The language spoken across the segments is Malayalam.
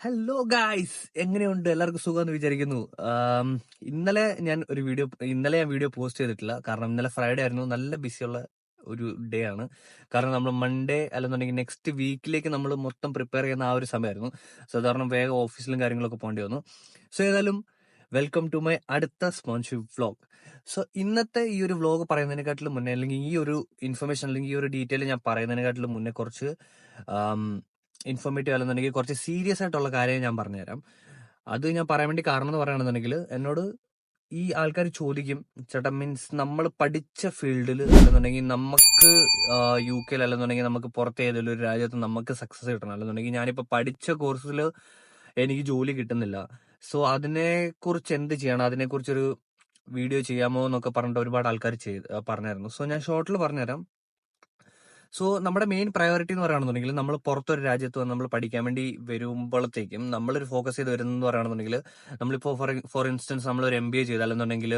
ഹലോ ഗായ്സ്, എങ്ങനെയുണ്ട്? എല്ലാവർക്കും സുഖമെന്ന് വിചാരിക്കുന്നു. ഇന്നലെ ഞാൻ വീഡിയോ പോസ്റ്റ് ചെയ്തിട്ടില്ല. കാരണം ഇന്നലെ ഫ്രൈഡേ ആയിരുന്നു. നല്ല ബിസിയുള്ള ഒരു ഡേ ആണ്. കാരണം നമ്മൾ മൺഡേ അല്ലെന്നുണ്ടെങ്കിൽ നെക്സ്റ്റ് വീക്കിലേക്ക് നമ്മൾ മൊത്തം പ്രിപ്പയർ ചെയ്യുന്ന ആ ഒരു സമയമായിരുന്നു. സാധാരണ വേഗം ഓഫീസിലും കാര്യങ്ങളൊക്കെ പോകേണ്ടി വന്നു. സോ ഏതായാലും വെൽക്കം ടു മൈ അടുത്ത സ്പോൺഷിപ്പ് വ്ലോഗ്. സോ ഇന്നത്തെ ഈ ഒരു വ്ലോഗ് പറയുന്നതിനെക്കാട്ടിലും മുന്നേ, അല്ലെങ്കിൽ ഈ ഒരു ഇൻഫർമേഷൻ അല്ലെങ്കിൽ ഈ ഒരു ഡീറ്റെയിൽ ഞാൻ പറയുന്നതിനെക്കാട്ടിലും മുന്നേ കുറച്ച് ഇൻഫോർമേറ്റീവ് അല്ലെന്നുണ്ടെങ്കിൽ കുറച്ച് സീരിയസ് ആയിട്ടുള്ള കാര്യം ഞാൻ പറഞ്ഞുതരാം. അത് ഞാൻ പറയാൻ വേണ്ടി കാരണം എന്ന് പറയുകയാണെന്നുണ്ടെങ്കിൽ, എന്നോട് ഈ ആൾക്കാർ ചോദിക്കും, ചേട്ടാ മീൻസ് നമ്മൾ പഠിച്ച ഫീൽഡിൽ അല്ലെന്നുണ്ടെങ്കിൽ നമുക്ക് യു കെയിൽ അല്ലെന്നുണ്ടെങ്കിൽ നമുക്ക് പുറത്ത് ഏതെങ്കിലും ഒരു രാജ്യത്ത് നമുക്ക് സക്സസ് കിട്ടണം, അല്ലെന്നുണ്ടെങ്കിൽ ഞാനിപ്പോൾ പഠിച്ച കോഴ്സിൽ എനിക്ക് ജോലി കിട്ടുന്നില്ല. സോ അതിനെക്കുറിച്ച് എന്ത് ചെയ്യണം, അതിനെക്കുറിച്ചൊരു വീഡിയോ ചെയ്യാമോ എന്നൊക്കെ പറഞ്ഞിട്ട് ഒരുപാട് ആൾക്കാർ പറഞ്ഞായിരുന്നു. സോ ഞാൻ ഷോർട്ടിൽ പറഞ്ഞുതരാം. സോ നമ്മുടെ മെയിൻ പ്രയോറിറ്റി എന്ന് പറയുകയാണെന്നുണ്ടെങ്കിൽ, നമ്മൾ പുറത്തൊരു രാജ്യത്ത് വന്ന് നമ്മൾ പഠിക്കാൻ വേണ്ടി വരുമ്പോഴത്തേക്കും നമ്മളൊരു ഫോക്കസ് ചെയ്ത് വരുന്നതെന്ന് പറയുകയാണെന്നുണ്ടെങ്കിൽ, നമ്മളിപ്പോൾ ഫോർ ഇൻസ്റ്റൻസ് നമ്മളൊരു MBA ചെയ്താലെന്നുണ്ടെങ്കിൽ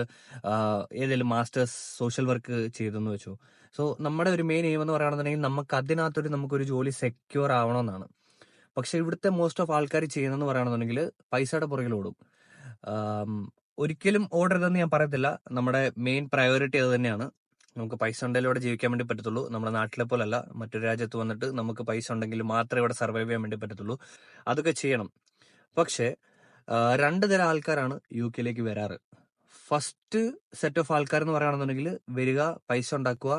ഏതെങ്കിലും മാസ്റ്റേഴ്സ് സോഷ്യൽ വർക്ക് ചെയ്തെന്ന് വെച്ചു. സോ നമ്മുടെ ഒരു മെയിൻ എയിം എന്ന് പറയുകയാണെന്നുണ്ടെങ്കിൽ നമുക്ക് അതിനകത്തൊരു നമുക്കൊരു ജോലി സെക്യൂർ ആവണമെന്നാണ്. പക്ഷെ ഇവിടുത്തെ മോസ്റ്റ് ഓഫ് ആൾക്കാർ ചെയ്യുന്നതെന്ന് പറയുകയാണെന്നുണ്ടെങ്കിൽ പൈസയുടെ പുറകിൽ ഓടും. ഒരിക്കലും ഓടരുതെന്ന് ഞാൻ പറയത്തില്ല. നമ്മുടെ മെയിൻ പ്രയോറിറ്റി അത് തന്നെയാണ്. നമുക്ക് പൈസ ഉണ്ടെങ്കിലും ഇവിടെ ജീവിക്കാൻ വേണ്ടി പറ്റത്തുള്ളൂ. നമ്മുടെ നാട്ടിലെ പോലല്ല, മറ്റൊരു രാജ്യത്ത് വന്നിട്ട് നമുക്ക് പൈസ ഉണ്ടെങ്കിൽ മാത്രമേ ഇവിടെ സർവൈവ് ചെയ്യാൻ വേണ്ടി പറ്റത്തുള്ളൂ. അതൊക്കെ ചെയ്യണം. പക്ഷേ രണ്ട് തരം ആൾക്കാരാണ് യു കെയിലേക്ക് വരാറ്. ഫസ്റ്റ് സെറ്റ് ഓഫ് ആൾക്കാർ എന്ന് പറയുകയാണെന്നുണ്ടെങ്കിൽ, വരിക, പൈസ ഉണ്ടാക്കുക,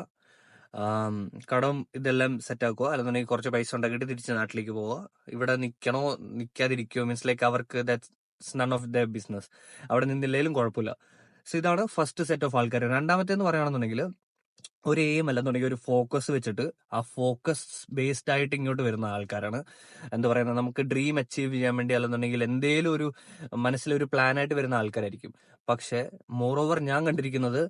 കടം ഇതെല്ലാം സെറ്റ് ആക്കുക, അല്ലെന്നുണ്ടെങ്കിൽ കുറച്ച് പൈസ ഉണ്ടാക്കിയിട്ട് തിരിച്ച് നാട്ടിലേക്ക് പോവുക. ഇവിടെ നിൽക്കണോ നിൽക്കാതിരിക്കോ മീൻസ് ലൈക്ക് അവർക്ക് that's none of the business. അവിടെ നിന്നില്ലെങ്കിലും കുഴപ്പമില്ല. സോ ഇതാണ് ഫസ്റ്റ് സെറ്റ് ഓഫ് ആൾക്കാർ. രണ്ടാമത്തേന്ന് പറയുകയാണെന്നുണ്ടെങ്കിൽ, ഒരു എയിം അല്ലെന്നുണ്ടെങ്കിൽ ഒരു ഫോക്കസ് വെച്ചിട്ട് ആ ഫോക്കസ് ബേസ്ഡ് ആയിട്ട് ഇങ്ങോട്ട് വരുന്ന ആൾക്കാരാണ്. എന്താ പറയുന്നത്, നമുക്ക് ഡ്രീം അച്ചീവ് ചെയ്യാൻ വേണ്ടി അല്ലെന്നുണ്ടെങ്കിൽ എന്തേലും ഒരു മനസ്സിലൊരു പ്ലാൻ ആയിട്ട് വരുന്ന ആൾക്കാരായിരിക്കും. പക്ഷെ മോറോവർ ഞാൻ കണ്ടിരിക്കുന്നത്,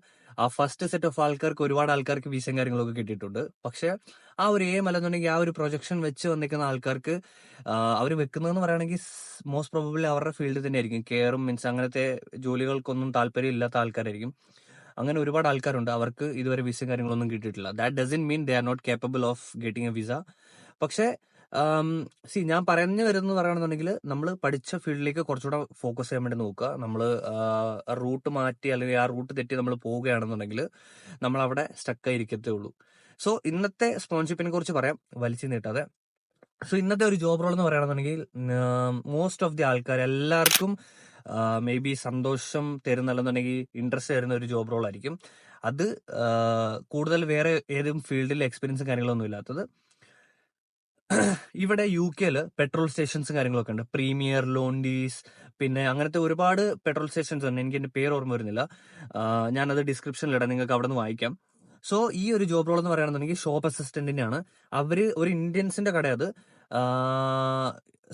ആ ഫസ്റ്റ് സെറ്റ് ഓഫ് ആൾക്കാർക്ക് ഒരുപാട് ആൾക്കാർക്ക് വിസയും കാര്യങ്ങളൊക്കെ കിട്ടിയിട്ടുണ്ട്. പക്ഷെ ആ ഒരു എയിം അല്ലെന്നുണ്ടെങ്കിൽ ആ ഒരു പ്രൊജക്ഷൻ വെച്ച് വന്നിരിക്കുന്ന ആൾക്കാർക്ക് അവർ വെക്കുന്നതെന്ന് പറയുകയാണെങ്കിൽ മോസ്റ്റ് പ്രോബബ്ലി അവരുടെ ഫീൽഡിൽ തന്നെ ആയിരിക്കും. കെയറും മീൻസ് അങ്ങനത്തെ ജോലികൾക്കൊന്നും താല്പര്യം ഇല്ലാത്ത ആൾക്കാരായിരിക്കും. അങ്ങനെ ഒരുപാട് ആൾക്കാരുണ്ട്, അവർക്ക് ഇതുവരെ വിസയും കാര്യങ്ങളൊന്നും കിട്ടിയിട്ടില്ല. That doesn't mean they are not capable of getting a visa. പക്ഷേ ഞാൻ പറഞ്ഞു വരുന്നത് പറയുകയാണെന്നുണ്ടെങ്കിൽ, നമ്മൾ പഠിച്ച ഫീൽഡിലേക്ക് കുറച്ചുകൂടെ ഫോക്കസ് ചെയ്യാൻ വേണ്ടി നോക്കുക. നമ്മൾ റൂട്ട് മാറ്റി അല്ലെങ്കിൽ ആ റൂട്ട് തെറ്റി നമ്മൾ പോവുകയാണെന്നുണ്ടെങ്കിൽ നമ്മൾ അവിടെ സ്റ്റക്കായി ഇരിക്കത്തേ ഉള്ളൂ. സോ ഇന്നത്തെ സ്പോൺഷിപ്പിനെ കുറിച്ച് പറയാം, വലിച്ചു നീട്ടാതെ. സോ ഇന്നത്തെ ഒരു ജോബ് റോൾ എന്ന് പറയുകയാണെന്നുണ്ടെങ്കിൽ, മോസ്റ്റ് ഓഫ് ദി ആൾക്കാർ എല്ലാവർക്കും മേ ബി സന്തോഷം തരുന്നല്ലെന്നുണ്ടെങ്കിൽ ഇൻട്രസ്റ്റ് തരുന്ന ഒരു ജോബ് റോൾ ആയിരിക്കും അത്. കൂടുതൽ വേറെ ഏതും ഫീൽഡിൽ എക്സ്പീരിയൻസും കാര്യങ്ങളൊന്നും ഇല്ലാത്തത്. ഇവിടെ യു കെയിൽ പെട്രോൾ സ്റ്റേഷൻസും കാര്യങ്ങളൊക്കെ ഉണ്ട്. പ്രീമിയർ, ലോണ്ടീസ്, പിന്നെ അങ്ങനത്തെ ഒരുപാട് പെട്രോൾ സ്റ്റേഷൻസ് ഉണ്ട്. എനിക്ക് എന്റെ പേര് ഓർമ്മ വരുന്നില്ല. ഞാനത് ഡിസ്ക്രിപ്ഷനിൽ ഇടാം, നിങ്ങൾക്ക് അവിടെ നിന്ന് വായിക്കാം. സോ ഈ ഒരു ജോബ് റോൾ എന്ന് പറയുകയാണെന്നുണ്ടെങ്കിൽ ഷോപ്പ് അസിസ്റ്റന്റിന്റെ ആണ്. അവര് ഒരു ഇന്ത്യൻസിന്റെ കട, അത്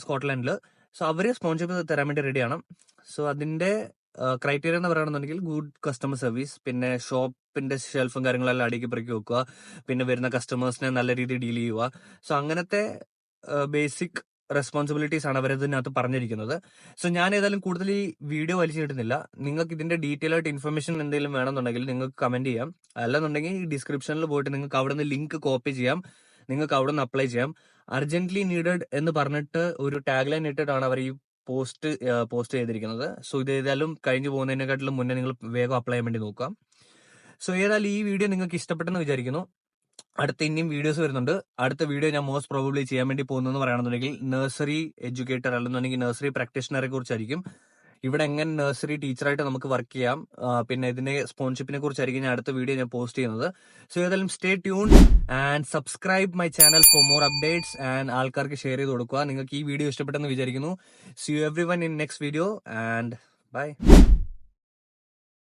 സ്കോട്ട്ലാൻഡില്. സോ അവര് സ്പോൺസർഷിപ്പ് തരാൻ വേണ്ടി റെഡിയാണ്. സോ അതിന്റെ ക്രൈറ്റീരിയ എന്ന് പറയുകയാണെന്നുണ്ടെങ്കിൽ ഗുഡ് കസ്റ്റമർ സർവീസ്, പിന്നെ ഷോപ്പിന്റെ ഷെൽഫും കാര്യങ്ങളെല്ലാം അടുക്കി പെറുക്കി വെക്കുക, പിന്നെ വരുന്ന കസ്റ്റമേഴ്സിനെ നല്ല രീതിയിൽ ഡീൽ ചെയ്യുക. സോ അങ്ങനത്തെ ബേസിക് റെസ്പോൺസിബിലിറ്റീസ് ആണ് അവരതിനകത്ത് പറഞ്ഞിരിക്കുന്നത്. സോ ഞാൻ ഏതായാലും കൂടുതൽ ഈ വീഡിയോ വലിച്ചിടുന്നില്ല. നിങ്ങൾക്ക് ഇതിന്റെ ഡീറ്റെയിൽ ആയിട്ട് ഇൻഫർമേഷൻ എന്തെങ്കിലും വേണമെന്നുണ്ടെങ്കിൽ നിങ്ങൾക്ക് കമന്റ് ചെയ്യാം. അല്ലെന്നുണ്ടെങ്കിൽ ഈ ഡിസ്ക്രിപ്ഷനിൽ പോയിട്ട് നിങ്ങൾക്ക് അവിടെ നിന്ന് ലിങ്ക് കോപ്പി ചെയ്യാം, നിങ്ങൾക്ക് അവിടെ നിന്ന് അപ്ലൈ ചെയ്യാം. അർജന്റ്ലി നീഡഡ് എന്ന് പറഞ്ഞിട്ട് ഒരു ടാഗ് ലൈൻ ഇട്ടിട്ടാണ് അവർ ഈ പോസ്റ്റ് ചെയ്തിരിക്കുന്നത്. സോ ഇത് ഏതായാലും കഴിഞ്ഞു പോകുന്നതിനെക്കാട്ടിലും മുന്നേ നിങ്ങൾ വേഗം അപ്ലൈ ചെയ്യാൻ വേണ്ടി നോക്കാം. സോ ഏതായാലും ഈ വീഡിയോ നിങ്ങൾക്ക് ഇഷ്ടപ്പെട്ടെന്ന് വിചാരിക്കുന്നു. അടുത്ത ഇനിയും വീഡിയോസ് വരുന്നുണ്ട്. അടുത്ത വീഡിയോ ഞാൻ മോസ്റ്റ് പ്രോബബ്ലി ചെയ്യാൻ വേണ്ടി പോകുന്നതെന്ന് പറയുകയാണെന്നുണ്ടെങ്കിൽ നഴ്സറി എഡ്യൂക്കേറ്റർ അല്ലെന്നുണ്ടെങ്കിൽ നഴ്സറി പ്രാക്ടീഷണറെ കുറിച്ചായിരിക്കും. ഇവിടെ എങ്ങനെ നഴ്സറി ടീച്ചറായിട്ട് നമുക്ക് വർക്ക് ചെയ്യാം, പിന്നെ ഇതിന്റെ സ്പോൺഷിപ്പിനെ കുറിച്ചായിരിക്കും ഞാൻ അടുത്ത വീഡിയോ ഞാൻ പോസ്റ്റ് ചെയ്യുന്നത്. സോ ഏതായാലും stay tune and subscribe my channel for more updates and ആൾക്കാർക്ക് ഷെയർ ചെയ്ത് കൊടുക്കുക. നിങ്ങൾക്ക് ഈ വീഡിയോ ഇഷ്ടപ്പെട്ടെന്ന് വിചാരിക്കുന്നു. See you everyone in next video and by.